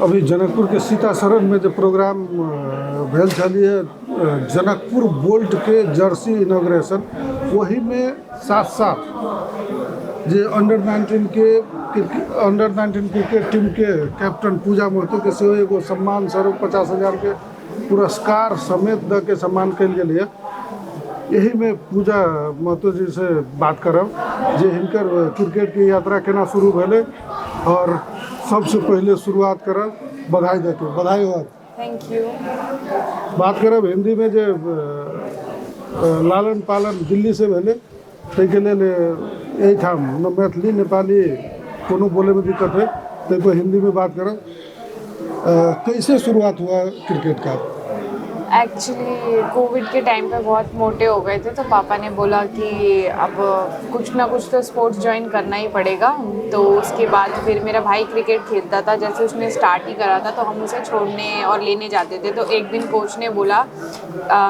अभी जनकपुर के सीतासरण में जो प्रोग्राम भेल छलिए जनकपुर बोल्ट के जर्सी इनॉग्रेशन, वही में साथ साथ जे अंडर 19 क्रिकेट टीम के कैप्टन पूजा महतो के सेहो एगो सम्मान स्वरूप 50,000 के पुरस्कार समेत द के सम्मान कल गेल। यही में पूजा महतो जी से बात करब जे हिनकर क्रिकेट की यात्रा केना शुरू भेलै, और सबसे पहले शुरुआत करब बधाई देके। बधाई हो। Thank you. बात करब हिंदी में जे लालन पालन दिल्ली से भेले, ताहिके लेल एहिठाम न मैथिली नेपाली कोनो बोले में दिक्कत है, तो हिंदी में बात करब। कैसे शुरुआत हुआ क्रिकेट का? एक्चुअली कोविड के टाइम पे बहुत मोटे हो गए थे, तो पापा ने बोला कि अब कुछ ना कुछ तो स्पोर्ट्स ज्वाइन करना ही पड़ेगा। तो उसके बाद फिर मेरा भाई क्रिकेट खेलता था, जैसे उसने स्टार्ट ही करा था तो हम उसे छोड़ने और लेने जाते थे। तो एक दिन कोच ने बोला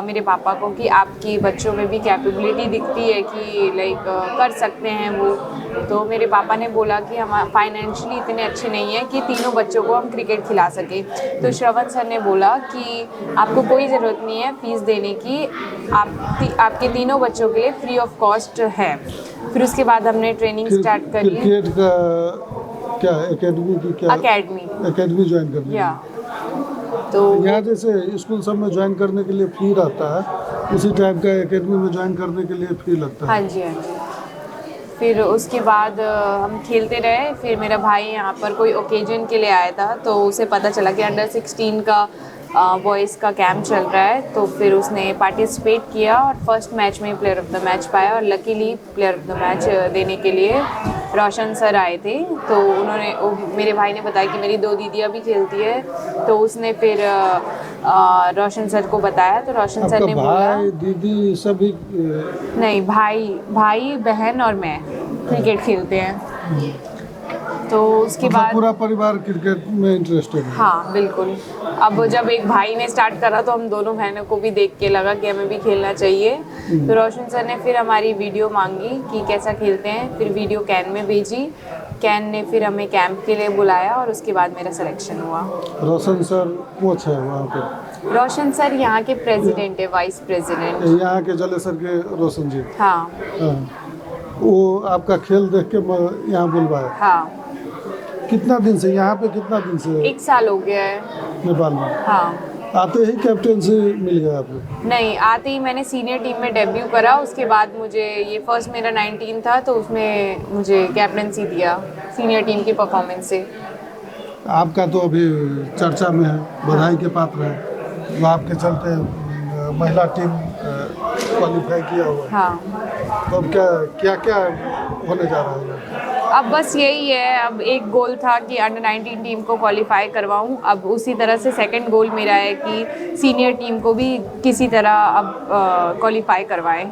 मेरे पापा को कि आपकी बच्चों में भी कैपेबिलिटी दिखती है कि लाइक कर सकते हैं वो। तो मेरे पापा ने बोला कि हम फाइनेंशियली इतने अच्छे नहीं हैं कि तीनों बच्चों को हम क्रिकेट खिला सकें। तो श्रवण सर ने बोला कि आपको कोई ज़रूरत नहीं है फीस देने की, आपके तीनों बच्चों के लिए फ्री ऑफ कॉस्ट है। फिर उसके बाद हमने ट्रेनिंग स्टार्ट करी। क्रिकेट का क्या एकेडमी की क्या एकेडमी ज्वाइन कर ली? तो यहाँ जैसे स्कूल सब में ज्वाइन करने के लिए फी रहता है, उसी टाइप का एकेडमी में ज्वाइन करने के लिए फी लगता है। हाँ जी, हाँ जी। फिर उसके बाद हम खेलते रहे। फिर मेरा भाई यहाँ पर कोई ओकेजन के लिए आया था, तो उसे पता चला कि अंडर 16 का बॉयज़ का कैंप चल रहा है। तो फिर उसने पार्टिसिपेट किया और फर्स्ट मैच में प्लेयर ऑफ द मैच पाया। और luckily player of the match देने के लिए रोशन सर आए थे। तो उन्होंने मेरे भाई ने बताया कि मेरी 2 दीदियाँ भी खेलती है, तो उसने फिर रोशन सर को बताया। तो रोशन सर ने बोला दीदी सभी नहीं, भाई बहन और मैं क्रिकेट खेलते हैं। तो उसके बाद पूरा परिवार क्रिकेट में इंटरेस्टेड है? हाँ बिल्कुल। अब जब एक भाई ने स्टार्ट करा तो हम दोनों बहनों को भी देख के लगा कि हमें भी खेलना चाहिए। तो रोशन सर ने फिर हमारी वीडियो मांगी कि कैसा खेलते हैं। फिर वीडियो कैन में भेजी, कैन ने फिर हमें कैंप के लिए बुलाया और उसके बाद मेरा सिलेक्शन हुआ। रोशन सर कोच है वहाँ पे? रोशन सर यहाँ के प्रेसिडेंट है, वाइस प्रेसिडेंट यहाँ के जलेसर के रोशन जी। हाँ, वो आपका खेल देख के यहाँ बुलवाया? हाँ। कितना दिन से यहाँ पे? कितना दिन से? 1 साल हो गया है नेपाल में। हाँ। आते ही कैप्टनसी मिल गया आपको? नहीं, आते ही मैंने सीनियर टीम में डेब्यू करा। उसके बाद मुझे ये फर्स्ट मेरा 19 था, तो उसमें मुझे कैप्टनसी दिया सीनियर टीम की परफॉर्मेंस से। आपका तो अभी चर्चा में है, बधाई के पात्र है, वो आपके चलते महिला टीम क्वालिफाई किया हुआ है। हाँ। तो अब क्या होने जा रहा है? अब बस यही है, अब एक गोल था कि अंडर 19 टीम को क्वालिफाई करवाऊं। अब उसी तरह से सेकंड गोल मेरा है कि सीनियर टीम को भी किसी तरह अब क्वालिफाई करवाएं।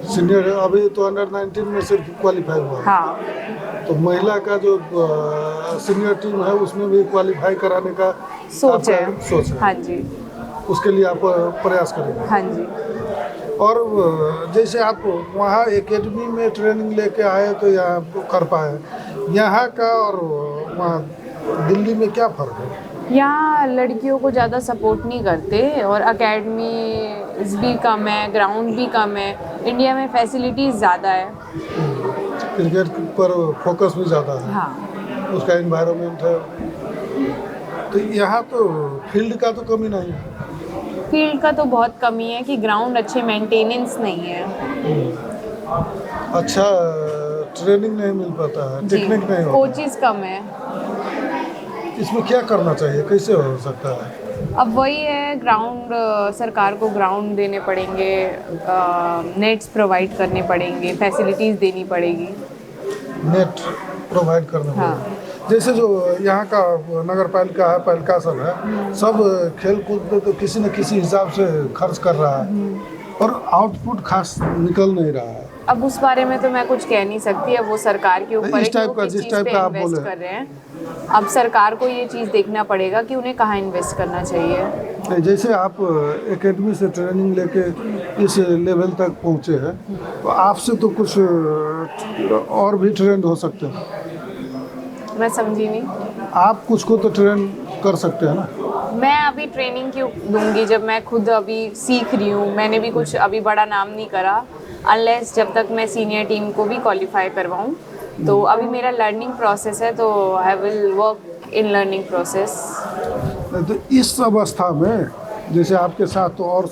सीनियर अभी तो अंडर 19 में सिर्फ क्वालिफाई हुआ? हाँ। तो महिला का जो सीनियर टीम है उसमें भी क्वालिफाई कराने का सोच है। हाँ जी। उसके लिए आप प्रयास करेंगे? हाँ जी। और जैसे आप वहाँ एकेडमी में ट्रेनिंग लेके आए तो यहाँ कर पाए, यहाँ का और वहाँ दिल्ली में क्या फ़र्क है? यहाँ लड़कियों को ज़्यादा सपोर्ट नहीं करते और एकेडमीज भी कम है, ग्राउंड भी कम है। इंडिया में फैसिलिटीज़ ज़्यादा है, क्रिकेट पर फोकस भी ज़्यादा है। हाँ। उसका एनवायरनमेंट है। तो यहाँ तो फील्ड का तो कमी नहीं है? फील्ड का तो बहुत कमी है कि ग्राउंड अच्छे मेंटेनेंस नहीं है। अच्छा ट्रेनिंग नहीं मिल पाता है, टेक्निक नहीं होता, कोचेस कम है। इसमें क्या करना चाहिए, कैसे हो सकता है? अब वही है, ग्राउंड सरकार को ग्राउंड देने पड़ेंगे, नेट्स प्रोवाइड करने पड़ेंगे, फैसिलिटीज़ देनी पड़ेगी। नेट प्रोवाइड करना हाँ। पड़ेगा। जैसे जो यहाँ का नगर पालिका है, पालिका सब है, सब खेल कूद पे तो किसी न किसी हिसाब से खर्च कर रहा है और आउटपुट खास निकल नहीं रहा है। अब उस बारे में तो मैं कुछ कह नहीं सकती, अब वो सरकार के ऊपर है इस कि टाइप वो का किस जिस चीज़ टाइप पे का आप इन्वेस्ट बोले कर रहे हैं। अब सरकार को ये चीज़ देखना पड़ेगा कि उन्हें कहाँ इन्वेस्ट करना चाहिए। जैसे आप एकेडमी से ट्रेनिंग लेके इस लेवल तक पहुँचे हैं, तो आपसे तो कुछ और भी ट्रेंड हो सकते हैं। मैं समझी नहीं। आप कुछ को तो ट्रेन कर सकते हैं ना। मैं अभी ट्रेनिंग क्यों दूंगी जब मैं खुद अभी सीख रही हूँ। मैंने भी कुछ अभी बड़ा नाम नहीं करा अनलेस जब तक मैं सीनियर टीम को भी क्वालिफाई करवाऊँ। तो अभी मेरा लर्निंग प्रोसेस है, तो I will work in learning process. तो इस अवस्था में जैसे आपके साथ तो और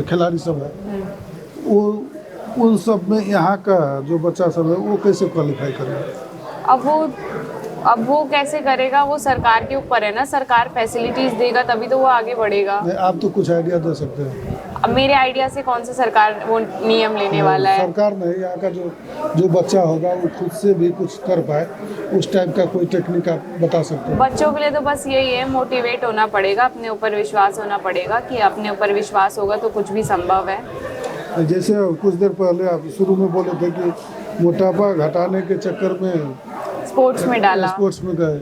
खिलाड़ी सब है, वो उन सब में यहाँ का जो बच्चा सब है वो कैसे क्वालिफाई करेगा? अब वो कैसे करेगा, वो सरकार के ऊपर है ना। सरकार फैसिलिटीज देगा तभी तो वो आगे बढ़ेगा। नहीं, आप तो कुछ आइडिया दे सकते हैं। अब मेरे आइडिया से कौन सा सरकार वो नियम लेने वाला है? सरकार नहीं, यहाँ का जो बच्चा होगा वो खुद से भी कुछ कर पाए, उस टाइप का कोई टेक्निक आप बता सकते हैं? बच्चों के लिए तो बस यही है, मोटिवेट होना पड़ेगा, अपने ऊपर विश्वास होना पड़ेगा कि अपने ऊपर विश्वास होगा तो कुछ भी संभव है। जैसे कुछ देर पहले आप शुरू में बोले थे कि मोटापा घटाने के चक्कर में स्पोर्ट्स में डाला, स्पोर्ट्स में गए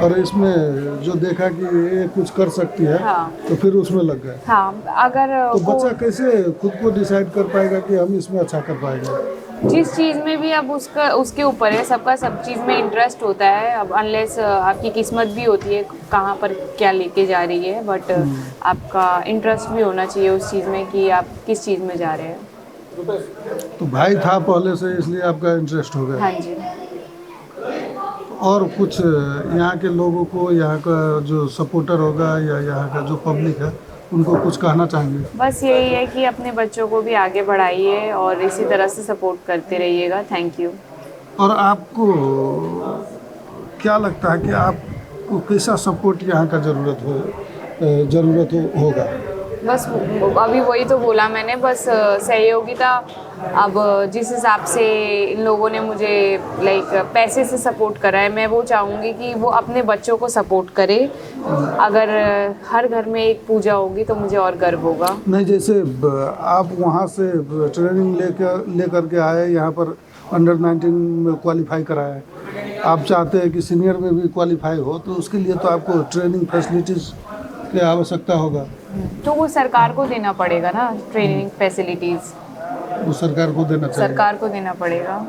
और इसमें जो देखा कि ये कुछ कर सकती है, हाँ। तो फिर उसमें लग गए। हाँ, अगर तो बच्चा कैसे खुद को डिसाइड कर पाएगा कि हम इसमें अच्छा कर पाएंगे? जिस चीज़ में भी अब उसके ऊपर है, सबका सब चीज़ में इंटरेस्ट होता है। अब अनलेस आपकी किस्मत भी होती है कहाँ पर क्या लेके जा रही है, बट आपका इंटरेस्ट भी होना चाहिए उस चीज़ में कि आप किस चीज़ में जा रहे हैं। तो भाई था पहले से, इसलिए आपका इंटरेस्ट हो गया। हाँ जी। और कुछ यहाँ के लोगों को, यहाँ का जो सपोर्टर होगा या यहाँ का जो पब्लिक है, उनको कुछ कहना चाहेंगे? बस यही है कि अपने बच्चों को भी आगे बढ़ाइए और इसी तरह से सपोर्ट करते रहिएगा। Thank you. और आपको क्या लगता है कि आपको कैसा सपोर्ट यहाँ का ज़रूरत होगा? बस अभी वही तो बोला मैंने, बस सहयोगिता। अब जिस हिसाब से इन लोगों ने मुझे पैसे से सपोर्ट करा है, मैं वो चाहूँगी कि वो अपने बच्चों को सपोर्ट करे। अगर हर घर में एक पूजा होगी तो मुझे और गर्व होगा। नहीं, जैसे आप वहाँ से ट्रेनिंग लेकर के आए, यहाँ पर अंडर 19 में क्वालिफाई कराए, आप चाहते हैं कि सीनियर में भी क्वालिफाई हो, तो उसके लिए तो आपको ट्रेनिंग फैसिलिटीज़ की आवश्यकता होगा। तो वो सरकार को देना पड़ेगा ना, ट्रेनिंग फैसिलिटीज़ वो सरकार को देना चाहिए। सरकार को देना पड़ेगा।